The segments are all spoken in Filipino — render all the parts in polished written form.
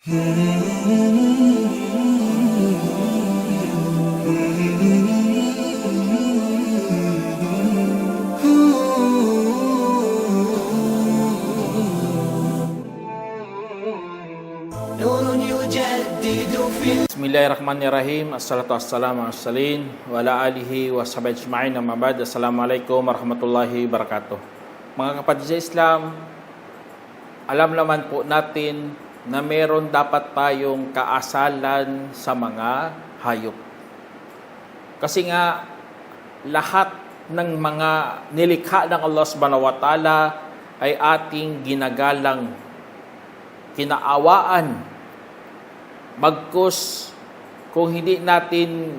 Bismillahirrahmanirrahim. Assalatu wassalamu ala salin wa ala alihi wa sahbihi ajma'in. Amma ba'd. Assalamualaikum warahmatullahi wabarakatuh. Mga kapatid sa Islam, alam naman po natin na meron dapat tayong kaasalan sa mga hayop. Kasi nga lahat ng mga nilikha ng Allah Subhanahu wa Ta'ala ay ating ginagalang, kinaawaan. Bagkus kung hindi natin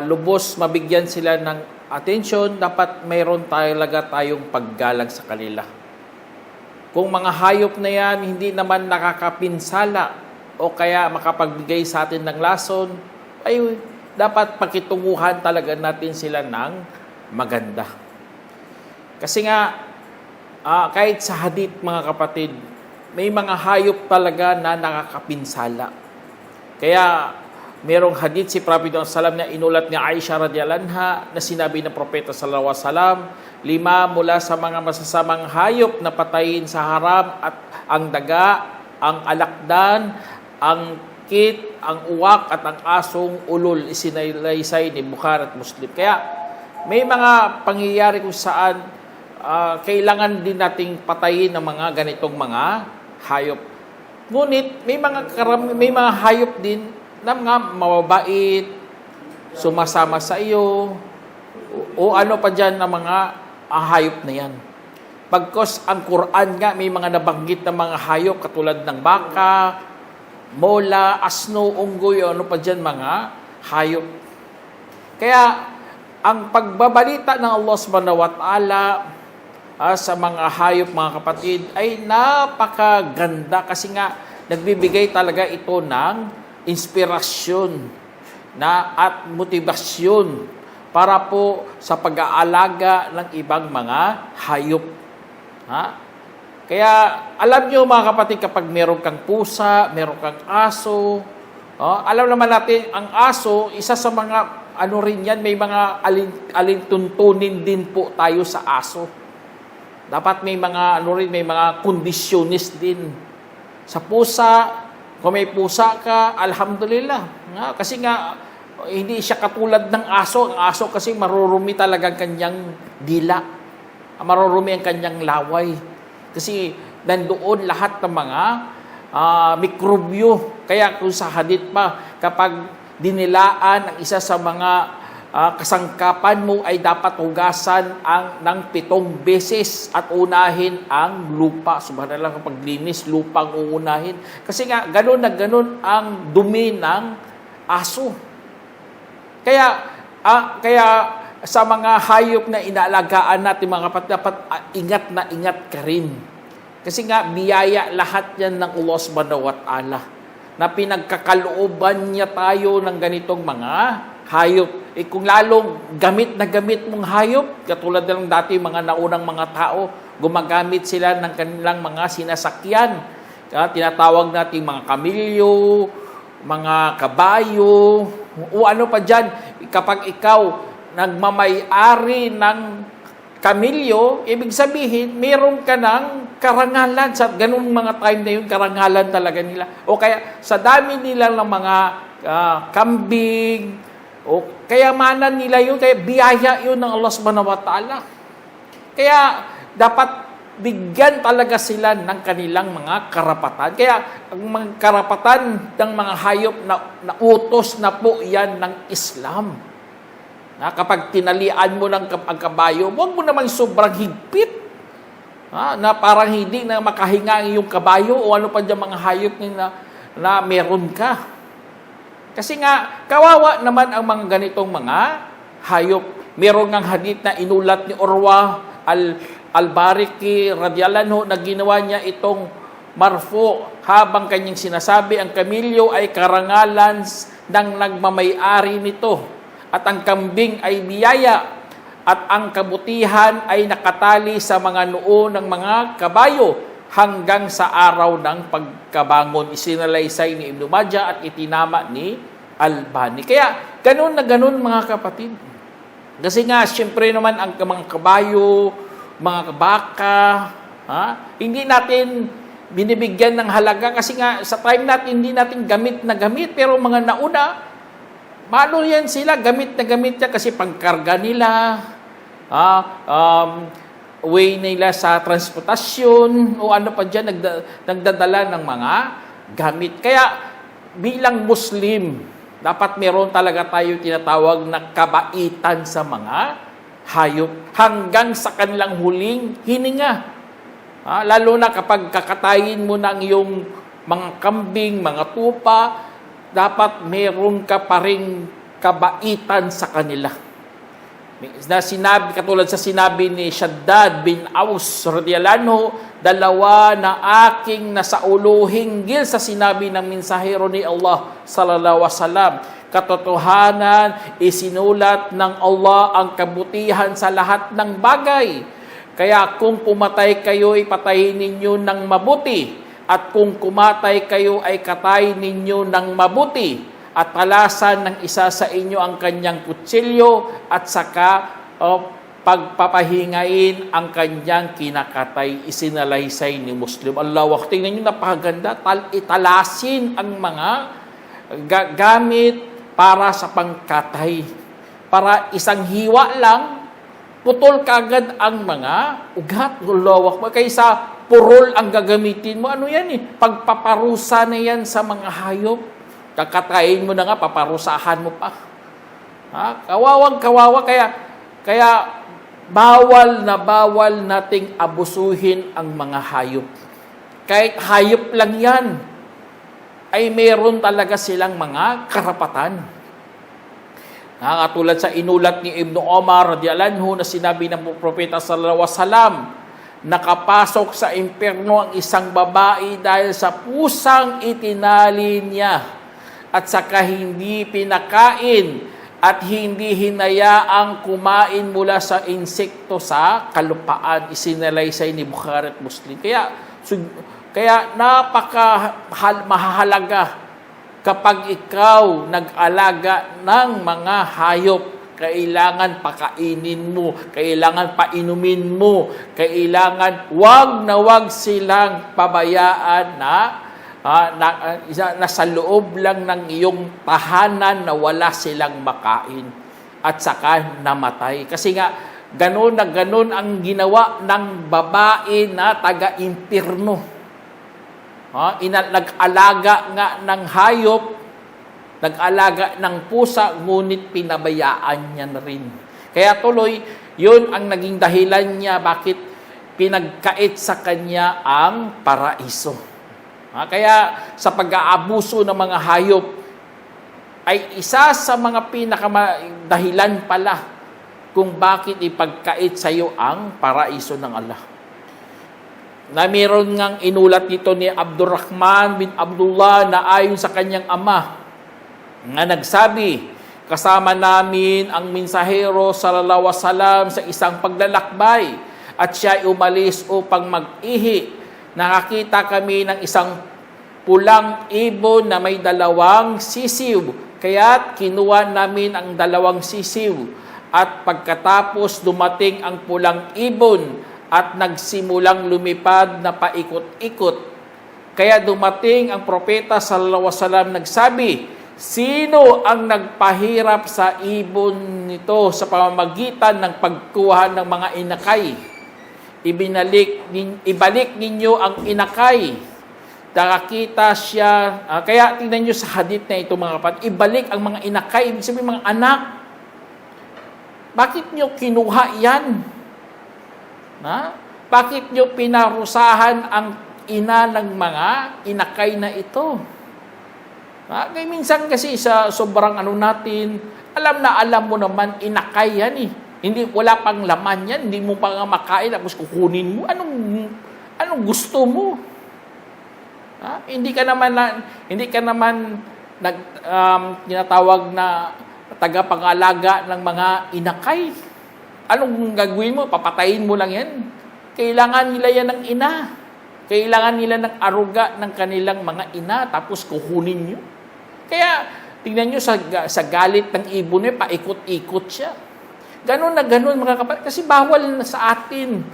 lubos mabigyan sila ng atensyon, dapat mayroon talaga tayong paggalang sa kanila. Kung mga hayop na yan hindi naman nakakapinsala o kaya makapagbigay sa atin ng lason, ay dapat pakitunguhan talaga natin sila ng maganda. Kasi nga, kahit sa hadith mga kapatid, may mga hayop talaga na nakakapinsala. Kaya merong hadith si Prophet ﷺ na inulat ni Aisha radhiyallahu anha na sinabi ng Propeta sallallahu alaihi wasallam, 5 mula sa mga masasamang hayop na patayin sa haram at ang daga, ang alakdan, ang kit, ang uwak at ang asong ulol, isinalaysay ni Bukhari at Muslim. Kaya may mga pangyayari kung saan kailangan din nating patayin ng mga ganitong mga hayop. Ngunit may mga hayop din na mga mababait, sumasama sa iyo, o ano pa dyan na mga hayop na yan. Pagkos ang Quran nga, may mga nabanggit na mga hayop katulad ng baka, mola, asno, unggoy, o ano pa dyan mga hayop. Kaya ang pagbabalita ng Allah Subhanahu wa Ta'ala sa mga hayop, mga kapatid, ay napakaganda kasi nga nagbibigay talaga ito ng inspirasyon at motibasyon para po sa pag-aalaga ng ibang mga hayop. Kaya alam nyo mga kapatid, kapag meron kang pusa, meron kang aso, alam naman natin, ang aso, isa sa mga, rin yan, may mga alintuntunin din po tayo sa aso. Dapat may mga, may mga kondisyonis din. Sa pusa, kung may pusa ka, alhamdulillah. Kasi nga, hindi siya katulad ng aso. Ang aso kasi marurumi talaga ang kanyang dila. Marurumi ang kanyang laway. Kasi nandoon lahat ng mga mikrobyo. Kaya kung sa hadith pa, kapag dinilaan ang isa sa mga kasangkapan mo ay dapat hugasan ng 7 beses at unahin ang lupa. Subhanallah, kapag linis, lupa ang uunahin. Kasi nga, ganun na ganun ang dumi ng aso. Kaya sa mga hayop na inaalagaan natin, mga kapatid, dapat ingat na ingat ka rin. Kasi nga, biyaya lahat yan ng Allah Subhanahu wa Ta'ala na pinagkakalooban niya tayo ng ganitong mga hayop. Kung lalong gamit na gamit mong hayop, katulad ng dati mga naunang mga tao, gumagamit sila ng kanilang mga sinasakyan. Tinatawag natin mga kamilyo, mga kabayo, o ano pa dyan. Kapag ikaw nagmamay-ari ng kamilyo, ibig sabihin, meron ka ng karangalan. Sa ganung mga time na yun, karangalan talaga nila. O kaya, sa dami nila ng mga kambing, o kayamanan nila yun, kaya biyaya yun ng Allah Subhanahu wa Ta'ala. Kaya dapat bigyan talaga sila ng kanilang mga karapatan. Kaya ang mga karapatan ng mga hayop na utos na po yan ng Islam. Kapag tinalian mo ng ang kabayo, huwag mo naman sobrang higpit. Na parang hindi na makahinga yung kabayo o ano pa dyan mga hayop na meron ka. Kasi nga, kawawa naman ang mga ganitong mga hayop. Meron ngang hadith na inulat ni Urwa al-Bariki radhiyallahu anhu na ginawa niya itong marfu habang kanyang sinasabi, ang kamilyo ay karangalan ng nagmamay-ari nito at ang kambing ay biyaya at ang kabutihan ay nakatali sa mga noo ng mga kabayo hanggang sa araw ng pagkabangon. Isinalaysay ni Ibn Majah at itinama ni Albani. Kaya, ganun na ganun mga kapatid. Kasi nga, siyempre naman ang mga kabayo, mga baka, hindi natin binibigyan ng halaga kasi nga sa time natin, hindi natin gamit na gamit. Pero mga nauna, malo yan sila, gamit na gamit yan kasi pangkarga nila, way nila sa transportasyon, o ano pa dyan, nagdadala ng mga gamit. Kaya, bilang Muslim, dapat meron talaga tayo tinatawag na kabaitan sa mga hayop hanggang sa kanilang huling hininga. Lalo na kapag kakatayin mo ng iyong mga kambing, mga tupa, dapat meron ka pa ring kabaitan sa kanila. Na sinabi, katulad sa sinabi ni Shaddad bin Aus radhiyallahu anhu, dalawa na aking nasaulo hinggil sa sinabi ng mensahero ni Allah sallallahu alaihi wasallam. Katotohanan, isinulat ng Allah ang kabutihan sa lahat ng bagay. Kaya kung pumatay kayo, ipatayin ninyo ng mabuti. At kung kumatay kayo, ay katayin ninyo ng mabuti. At talasan ng isa sa inyo ang kanyang kutsilyo at saka pagpapahingain ang kanyang kinakatay. Isinalaysay ni Muslim. Allah, tingnan nyo, napakaganda. Italasin ang mga gamit para sa pangkatay. Para isang hiwa lang, putol kagad ang mga ugat. Allah, kaysa purol ang gagamitin mo. Ano yan eh? Pagpaparusa na yan sa mga hayop. Kakatayin mo na nga, paparusahan mo pa. Kawawang kawawa. Kaya bawal nating abusuhin ang mga hayop. Kahit hayop lang yan, ay meron talaga silang mga karapatan. Katulad sa inulat ni Ibn Omar radhiyallahu anhu na sinabi ng propeta sallallahu alaihi wasallam, nakapasok sa impyerno ang isang babae dahil sa pusang itinali niya at saka hindi pinakain at hindi hinayaang kumain mula sa insekto sa kalupaan. Isinalaysay ni Bukhari at Muslim. Kaya mahalaga kapag ikaw nag-alaga ng mga hayop, kailangan pakainin mo, kailangan painumin mo, kailangan wag silang pabayaan na sa loob lang ng iyong tahanan na wala silang makain at saka namatay. Kasi nga, ganun ang ginawa ng babae na taga-impyerno. Nag-alaga nga ng hayop, nag-alaga ng pusa, ngunit pinabayaan niya na rin. Kaya tuloy, yun ang naging dahilan niya bakit pinagkait sa kanya ang paraiso. Kaya sa pag-aabuso ng mga hayop ay isa sa mga pinakadahilan pala kung bakit ipagkait sa iyo ang paraiso ng Allah. Na meron ngang inulat nito ni Abdurrahman bin Abdullah na ayon sa kanyang ama nga nagsabi, kasama namin ang mensahero sallallahu alaihi wasallam sa isang paglalakbay at siya ay umalis upang mag-ihi. Nakakita kami ng isang pulang ibon na may 2 sisiw. Kaya't kinuha namin ang 2 sisiw. At pagkatapos dumating ang pulang ibon at nagsimulang lumipad na paikot-ikot. Kaya dumating ang propeta sallallahu alaihi wasallam nagsabi, sino ang nagpahirap sa ibon nito sa pamamagitan ng pagkuha ng mga inakay? Ibalik ninyo ang inakay. Nakakita siya. Kaya tingnan nyo sa hadith na ito mga kapatid. Ibalik ang mga inakay. Ibig sabihin mga anak. Bakit nyo kinuha yan? Bakit nyo pinarusahan ang ina ng mga inakay na ito? Kaya minsan kasi sa sobrang natin, alam mo naman inakay yan eh. Hindi, wala pang laman yan. Hindi mo pa nga makain, tapos kukunin mo. Anong gusto mo? Hindi ka naman tinatawag na tagapangalaga ng mga inakay. Anong gagawin mo? Papatayin mo lang yan. Kailangan nila yan ng ina. Kailangan nila ng aruga ng kanilang mga ina, tapos kukunin nyo. Kaya, tingnan nyo sa galit ng ibon niya, paikot-ikot siya. Ganon na ganon, mga kapatid, kasi bawal na sa atin.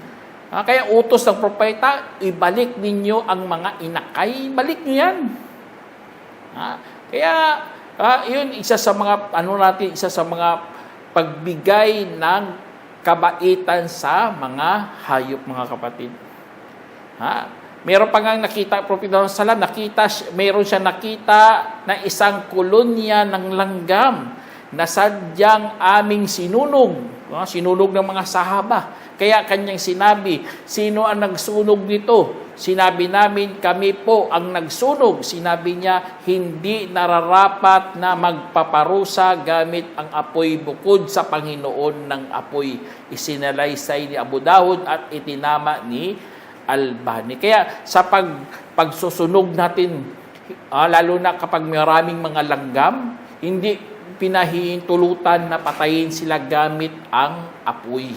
Kaya utos ng propeta, ibalik ninyo ang mga inakay, balik nyo yan. Kaya, yun, isa sa mga pagbigay ng kabaitan sa mga hayop, mga kapatid. Meron pa nga nakita, Propeta Salam, meron siya nakita na isang kolonya ng langgam na sadyang aming sinunog. Sinunog ng mga sahaba. Kaya kanyang sinabi, sino ang nagsunog nito? Sinabi namin, kami po ang nagsunog. Sinabi niya, hindi nararapat na magpaparusa gamit ang apoy bukod sa Panginoon ng apoy. Isinalaysay ni Abu Dawud at itinama ni Albani. Kaya sa pagsusunog natin, lalo na kapag maraming mga langgam, hindi pinahihintulutan na patayin sila gamit ang apoy.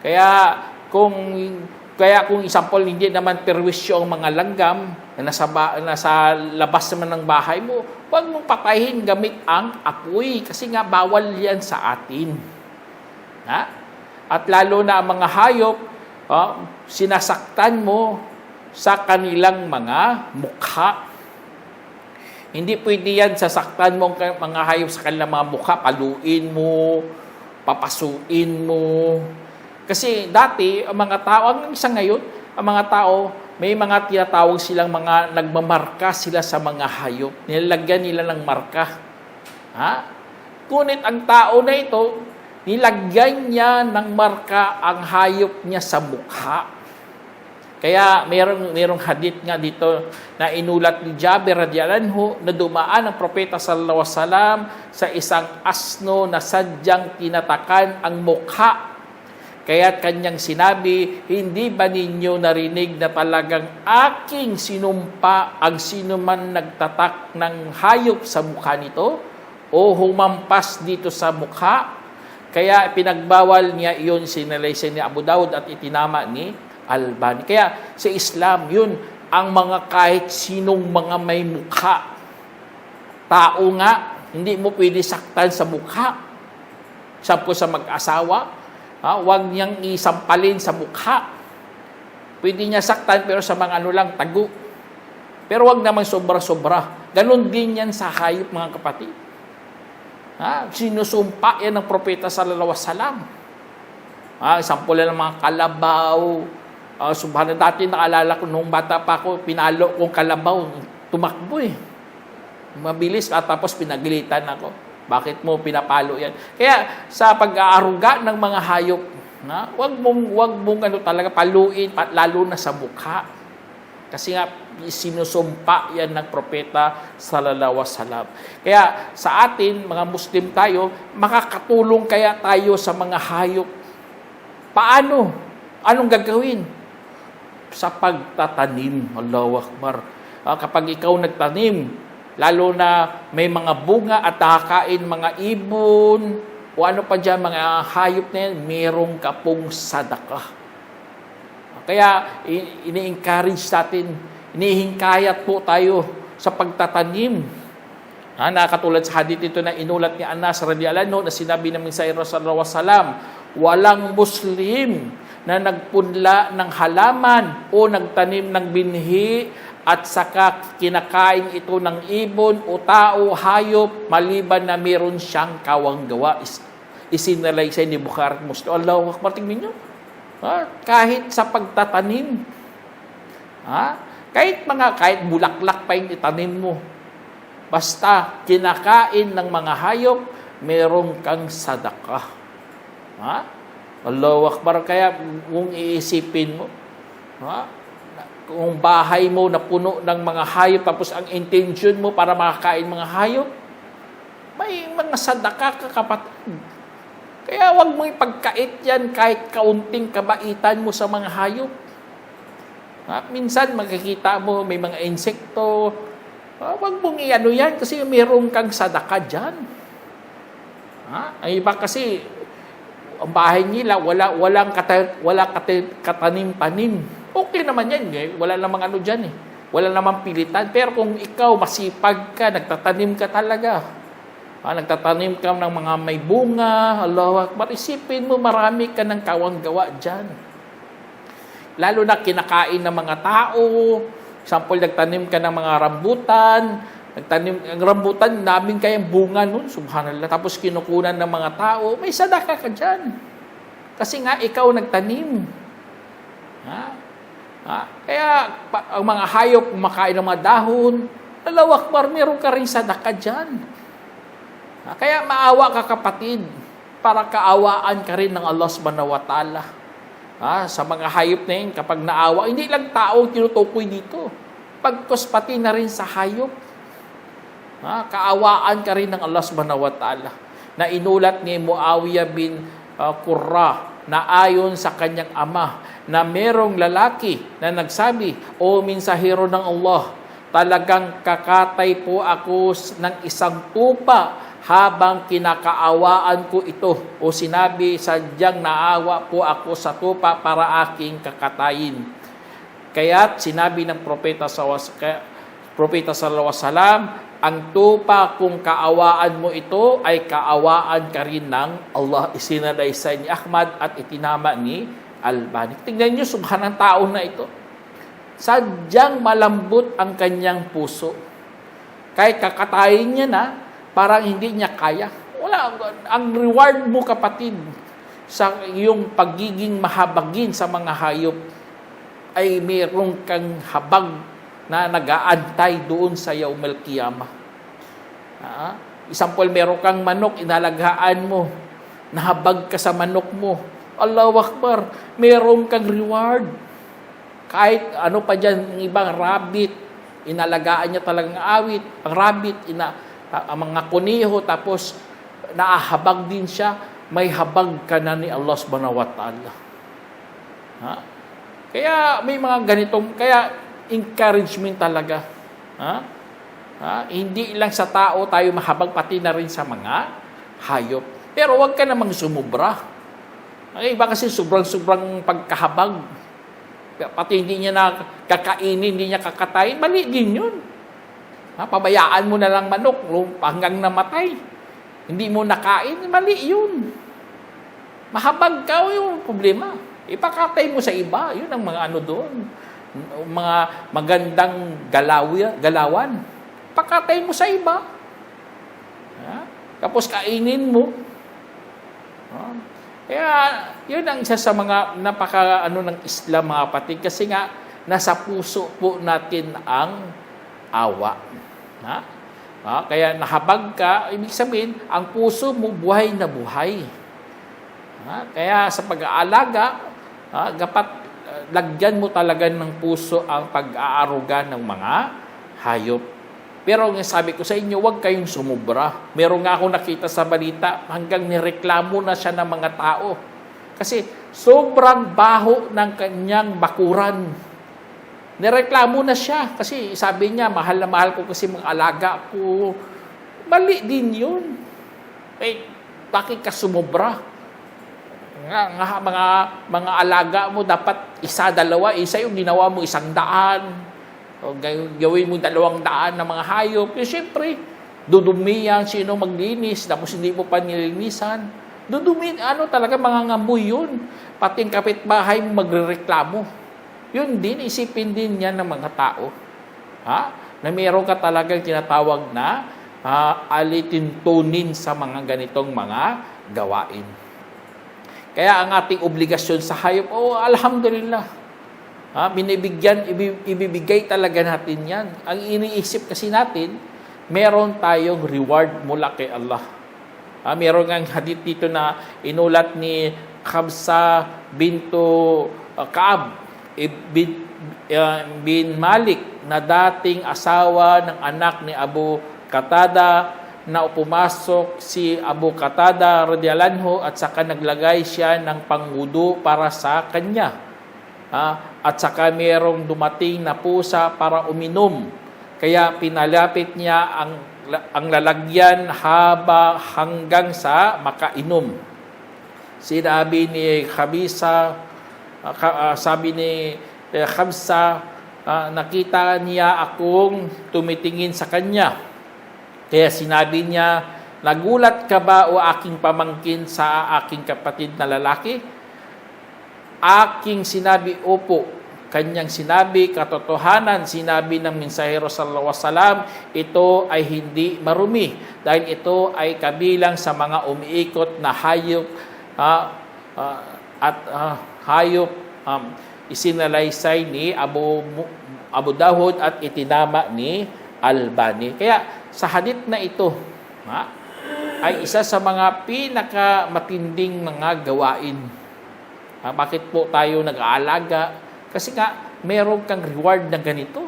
Kaya kung example, hindi naman perwisyo ang mga langgam na nasa labas naman ng bahay mo, huwag mong patayin gamit ang apoy kasi nga bawal yan sa atin. At lalo na ang mga hayop, sinasaktan mo sa kanilang mga mukha. Hindi pwede yan, sasaktan mo ang mga hayop sa kanilang mga mukha, paluin mo, papasuin mo. Kasi dati, ang mga tao, ang isa ngayon, ang mga tao, may mga tinatawag silang mga nagmamarka sila sa mga hayop. Nilalagyan nila ng marka. Ngunit ang tao na ito, nilagyan niya ng marka ang hayop niya sa mukha. Kaya merong hadith nga dito na inulat ni Jabir radhiyallahu anhu na dumaan ang propeta sallallahu alaihi wasallam sa isang asno na sadyang tinatakan ang mukha. Kaya kanyang sinabi, hindi ba ninyo narinig na talagang aking sinumpa ang sinuman nagtatak ng hayop sa mukha nito o humampas dito sa mukha? Kaya pinagbawal niya iyon, sinalaysay ni Abu Dawud at itinama ni Albani. Kaya sa Islam, yun, ang mga kahit sinong mga may mukha. Tao nga, hindi mo pwede saktan sa mukha. Sampo sa mag-asawa, huwag niyang isampalin sa mukha. Pwede niya saktan, pero sa mga tago. Pero huwag naman sobra-sobra. Ganon din yan sa hayop, mga kapatid. Sinusumpa yan ng propeta sallallahu alaihi wasallam. Sampo lang ng mga kalabaw. Subhanallah, dati naalala ko nung bata pa ako, pinalo kong kalabaw, tumakbo mabilis, tapos pinagilitan ako. Bakit mo pinapalo yan? Kaya sa pag-aaruga ng mga hayop, wag mong talaga paluin, lalo na sa mukha. Kasi nga sinusumpa yan ng propeta sallallahu alaihi wasallam. Kaya sa atin, mga Muslim tayo, makakatulong kaya tayo sa mga hayop. Paano? Anong gagawin? Sa pagtatanim. Allahu Akbar. Kapag ikaw nagtanim, lalo na may mga bunga at nakakain mga ibon, o ano pa dyan, mga hayop na yan, merong kapong sadaka. Kaya ini-encourage natin, inihingkayat po tayo sa pagtatanim. Nakatulad sa hadith ito na inulat ni Anas radhiyallahu anhu na sinabi namin sa Rasulullah sallallahu alaihi wasallam, walang Muslim na nagpunla ng halaman o nagtanim ng binhi at saka kinakain ito ng ibon o tao, hayop, maliban na meron siyang kawanggawa. Isinalaysay ni Bukhari at Muslim. Allahu Akbar, tingnan niyo. Kahit sa pagtatanim. Kahit bulaklak pa yung itanim mo. Basta kinakain ng mga hayop, merong kang sadaka. Allahu Akbar. Kaya kung iisipin mo, kung bahay mo na puno ng mga hayop, tapos ang intention mo para makakain mga hayop, may mga sadaka ka, kapatid. Kaya wag mo ipagkait yan kahit kaunting kabaitan mo sa mga hayop. Minsan makikita mo may mga insekto, wag mong iano yan kasi mayroong kang sadaka dyan. Ay iba kasi, ang bahay nila, wala katanim-tanim. okay naman yan. Eh. Wala namang ano dyan eh. Wala namang pilitan. Pero kung ikaw masipag ka, nagtatanim ka talaga. Nagtatanim ka ng mga may bunga, Allahu Akbar, isipin mo marami ka ng kawang gawa dyan. Lalo na kinakain ng mga tao. Example, nagtanim ka ng mga rambutan. Ang rambutan, namin kayang bunga nun. Subhanallah. Tapos kinukunan ng mga tao. May sadaka ka dyan. Kasi nga, ikaw nagtanim. Kaya, ang mga hayop, kumakain ng mga dahon. Allahu Akbar, meron ka rin sadaka dyan. Kaya maawa ka kapatid. Para kaawaan ka rin ng Allah subhanahu wa ta'ala. Sa mga hayop na yun, kapag naawa, hindi lang tao tinutukoy dito. Pagkos pati na rin sa hayop. Kaawaan ka rin ng Allah subhanahu wa ta'ala. Na inulat ni Muawiyah bin Qurra na ayon sa kanyang ama na merong lalaki na nagsabi, O mensahero ng Allah, talagang kakatay po ako ng isang tupa habang kinakaawaan ko ito. O sinabi, sadyang naawa po ako sa tupa para aking kakatayin. Kaya't sinabi ng Propeta sallallahu alaihi wasallam, ang tupa kung kaawaan mo ito ay kaawaan ka rin ng Allah. Isinalaysay ni Ahmad at itinama ni Albani. Tingnan niyo, subhanang tao na ito. Sadyang malambot ang kanyang puso. Kahit kakatayin niya na, parang hindi niya kaya. Wala, ang reward mo kapatid sa iyong pagiging mahabagin sa mga hayop ay mayroong kang habag na nag-aantay doon sa Yaumil Qiyamah. Example, meron kang manok, inalagaan mo, nahabag ka sa manok mo. Allahu Akbar, meron kang reward. Kahit ano pa dyan, yung ibang rabbit, inalagaan niya talagang awit. Ang rabbit, ang mga kuniho, tapos naahabag din siya, may habag ka na ni Allah subhanahu wa ta'ala. Kaya may mga ganitong, kaya encouragement talaga. Hindi lang sa tao tayo mahabag, pati na rin sa mga hayop. Pero huwag ka namang sumubra. Ang iba kasi sobrang pagkahabag. Pati hindi niya na kakainin, hindi niya kakatayin, mali din yun. Pabayaan mo na lang manok hanggang namatay. Hindi mo nakain, mali yun. Mahabag ka, yung problema. Ipakatay mo sa iba, yun ang mga ano doon. Mga magandang galawan. Pakatay mo sa iba. Tapos kainin mo. Kaya, yun ang isa sa mga ng Islam, mga kapatid. Kasi nga, nasa puso po natin ang awa. Kaya nahabag ka, ibig sabihin, ang puso mo buhay na buhay. Kaya sa pag-aalaga, dapat lagyan mo talaga ng puso ang pag-aaruga ng mga hayop. Pero ang sabi ko sa inyo, huwag kayong sumubra. Meron nga ako nakita sa balita, hanggang nireklamo na siya ng mga tao. Kasi sobrang baho ng kanyang bakuran. Nireklamo na siya. Kasi sabi niya, mahal na mahal ko kasi mga alaga ko. Mali din yun. Bakit ka sumubra? Mga alaga mo, dapat isa, dalawa. Isa yung ginawa mo 100. O gawin mo 200 na mga hayop. Siyempre, dudumi yan, sino maglinis, tapos hindi mo pa nilinisan. Dudumi, talaga mga ngamoy yun. Pati ang kapitbahay mo magrereklamo. Yun din, isipin din yan ng mga tao. Na meron ka talagang tinatawag na alitintunin sa mga ganitong mga gawain. Kaya ang ating obligasyon sa hayop, alhamdulillah. Ibibigay talaga natin yan. Ang iniisip kasi natin, meron tayong reward mula kay Allah. Meron nga hadith dito na inulat ni Khabsa bintu Kaab bin Malik na dating asawa ng anak ni Abu Qatada, na pumasok si Abu Qatada radhiyallahu anhu at saka naglagay siya ng pangwudu para sa kanya. At saka mayroong dumating na pusa para uminom. Kaya pinalapit niya ang lalagyan hanggang sa makainom. Sinabi ni Khabisa, sabi ni khamsa, nakita niya akong tumitingin sa kanya. Kaya sinabi niya, nagulat ka ba o aking pamangkin sa aking kapatid na lalaki? Aking sinabi, opo. Kanyang sinabi, katotohanan, sinabi ng mensahero sallallahu alaihi wasallam, ito ay hindi marumi dahil ito ay kabilang sa mga umiikot na hayop hayop isinalaysay ni Abu Dawud at itinama ni Albani. Kaya sa hadith na ito ay isa sa mga pinakamatinding mga gawain. Bakit po tayo nag-aalaga? Kasi nga, meron kang reward na ganito.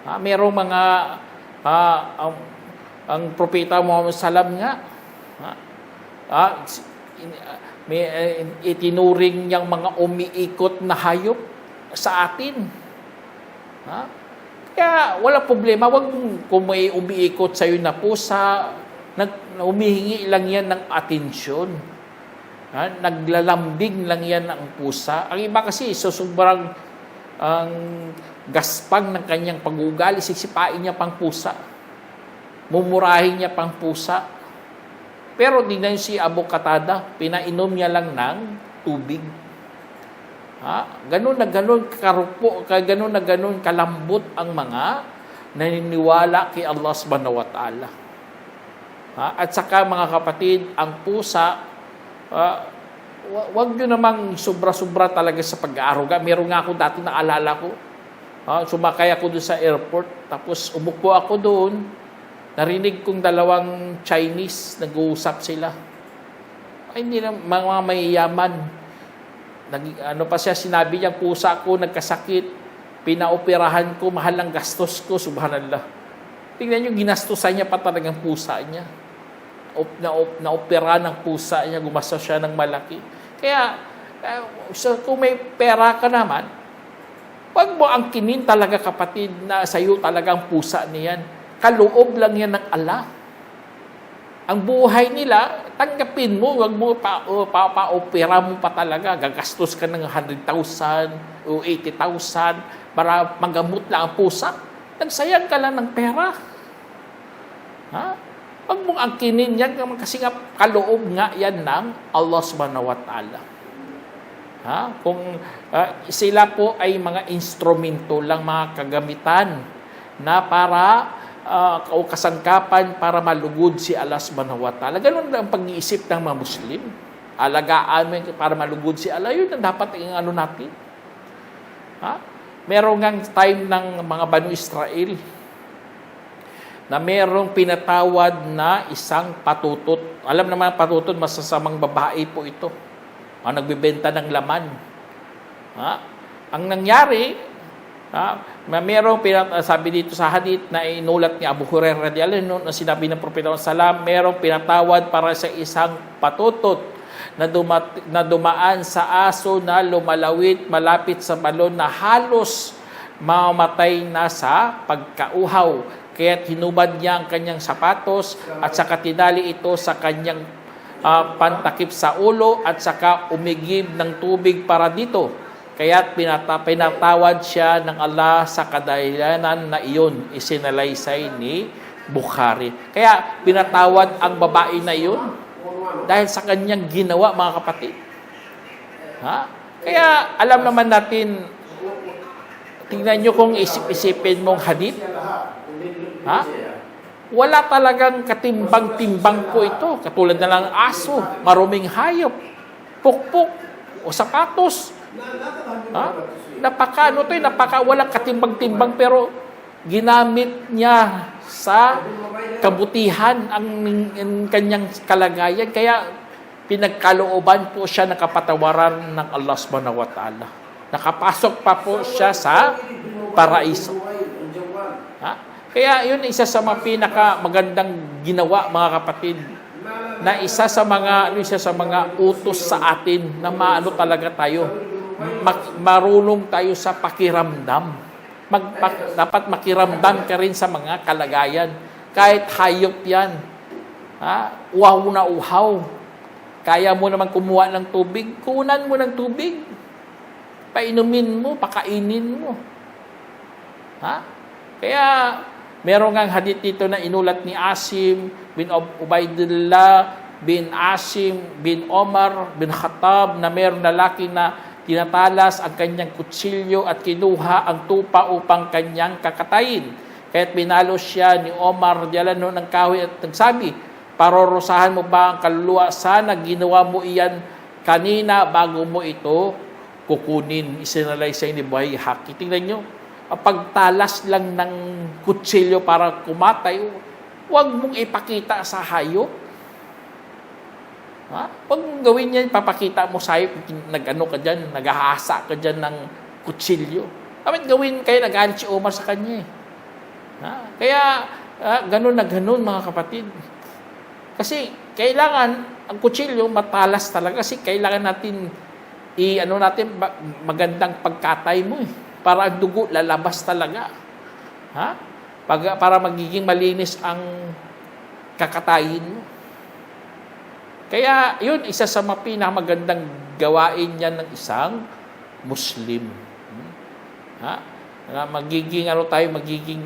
Merong mga, ang propeta Muhammad Salam nga, itinuring niyang mga umiikot na hayop sa atin. Kaya wala problema, wag kung may umiikot sa'yo na pusa, humihingi lang yan ng atensyon. Naglalambing lang yan ang pusa. Ang iba kasi, sobrang gaspang ng kanyang pag-uugali, sisipain niya pang pusa. Mumurahin niya pang pusa. Pero tingnan si Abu Qatada, pinainom niya lang ng tubig. Ganun na ganun karupo, ganun na ganun kalambot ang mga naniniwala kay Allah subhanahu wa ta'ala. At saka mga kapatid, ang pusa, wag nyo namang sobra-sobra talaga sa pag-aaruga. Meron nga ako dati na alala ko. Sumakay ako doon sa airport. Tapos umupo ako doon. Narinig kong dalawang Chinese nag-uusap sila. Ay, hindi na mga mayayaman. Ano pa siya, sinabi niya, pusa ko nagkasakit. Pinaoperahan ko, mahal ang gastos ko. Subhanallah. Tingnan nyo, ginastosan niya pa talagang pusa niya. Na-opera ng pusa niya, gumastos siya ng malaki. Kaya, kung may pera ka naman, wag mo angkinin talaga kapatid na sa'yo talagang pusa niyan. Kaloob lang yan ng Allah. Ang buhay nila, tanggapin mo, wag mo pa-opera mo pa talaga. Gagastos ka ng 100,000 o 80,000 para magamot lang ang pusa. Nagsayang ka lang ng pera. Huwag mong angkinin yan kasi nga kaloob nga yan ng Allah subhanahu wa ta'ala. Kung sila po ay mga instrumento lang, mga kagamitan na para o kasangkapan para malugod si Allah subhanahu wa ta'ala. Ganun ang pag-iisip ng mga Muslim. Alagaan mo para malugod si Allah. Yun ang dapat ang ano natin. Meron ngang time ng mga Banu Israel na merong pinatawad na isang patutot. Alam naman, patutot, masasamang babae po ito. Nagbebenta ng laman. Ang nangyari, merong sabi dito sa hadith na inulat ni Abu Hurairah radhiyallahu anhu, na sinabi ng Propeta sallallahu, merong pinatawad para sa isang patutot na dumaan sa aso na lumalawit malapit sa balon na halos mamatay na sa pagkauhaw. Kaya't hinubad niya ang kanyang sapatos at saka tinali ito sa kanyang pantakip sa ulo at saka umigib ng tubig para dito. Kaya't pinatawad siya ng Allah sa kadahilanan na iyon, isinalaysay ni Bukhari. Kaya pinatawad ang babae na iyon dahil sa kanyang ginawa, mga kapatid. Kaya alam naman natin, tingnan nyo kung isip-isipin mong hadith, wala talagang katimbang-timbang po ito. Katulad na lang aso, maruming hayop, pukpuk, o sapatos. Walang katimbang-timbang, pero ginamit niya sa kabutihan ang kanyang kalagayan. Kaya pinagkalooban po siya ng kapatawaran ng Allah subhanahu wa ta'ala. Nakapasok pa po siya sa paraiso. Kaya yun isa sa mga pinakamagandang ginawa, mga kapatid, na isa sa mga utos sa atin na maano talaga tayo, marunong tayo sa pakiramdam. Dapat makiramdam ka rin sa mga kalagayan. Kahit hayop yan, uhaw na uhaw, kaya mo naman kumuha ng tubig, kunan mo ng tubig. painumin mo, pakainin mo. Ha? Kaya, meron ngang hadith dito na inulat ni Asim bin Ubaidillah bin Asim bin Omar bin Khattab na merong lalaki na tinatalas ang kanyang kutsilyo at kinuha ang tupa upang kanyang kakatayin. Kaya't binalo siya ni Omar radiyallahu ng kahoy at nagsabi, parorosahan mo ba ang kaluluwa? Sana ginawa mo iyan kanina bago mo ito kukunin. Isinalaysay ni Buhay Haki. Tingnan nyo, ang pagtalas lang ng kutsilyo para kumatay, huwag mong ipakita sa hayop. Ha? Huwag mong gawin yan, papakita mo sa hayop, nag-ano ka dyan, naghahasa ka dyan ng kutsilyo. Bakit gawin kayo, nagalit si Omar sa kanya eh. Ha? Kaya, ganun na ganun mga kapatid. Kasi, kailangan, ang kutsilyo, matalas talaga. Kasi, kailangan natin, magandang pagkatay mo eh. Para ang dugo, lalabas talaga. Ha? Para magiging malinis ang kakatayin mo. Kaya, yun, isa sa mga pinakamagandang gawain yan ng isang Muslim. Ha? Na magiging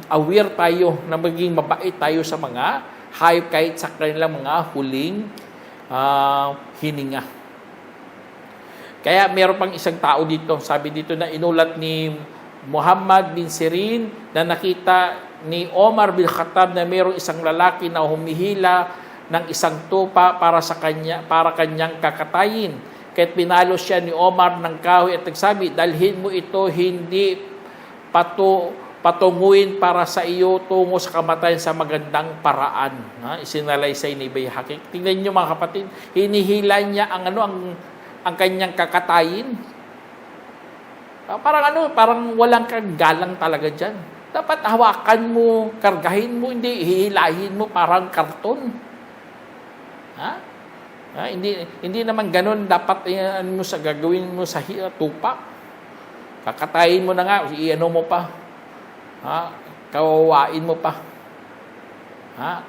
aware tayo, na magiging mabait tayo sa mga hayop kahit sa kanilang mga huling hininga. Kaya meron pang isang tao dito, sabi dito na inulat ni Muhammad bin Sirin na nakita ni Omar bin Khattab na mayroong isang lalaki na humihila ng isang tupa para kanyang kakatayin. Kaya't pinalo siya ni Omar ng kahoy at nagsabi, dalhin mo ito, hindi patunguin para sa iyo tungo sa kamatayan sa magandang paraan. Isinalaysay ni Bayhaqi. Tingnan niyo mga kapatid, hinihila niya ang kanyang kakatayin. Parang walang kagalang talaga dyan. Dapat hawakan mo, kargahin mo, hindi hihilahin mo parang karton. Ha? Hindi naman ganun dapat gagawin mo sa tupa. Kakatayin mo na nga, mo pa. Ha? Kawawain mo pa. Ha?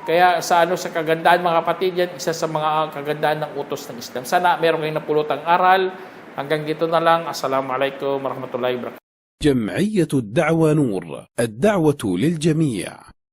Kaya sa kagandahan mga kapatid, yan isa sa mga kagandahan ng utos ng Islam. Sana meron kayong napulutang aral. Hanggang dito na lang. Assalamualaikum warahmatullahi wabarakatuh. جمعية الدعوة نور، الدعوة للجميع.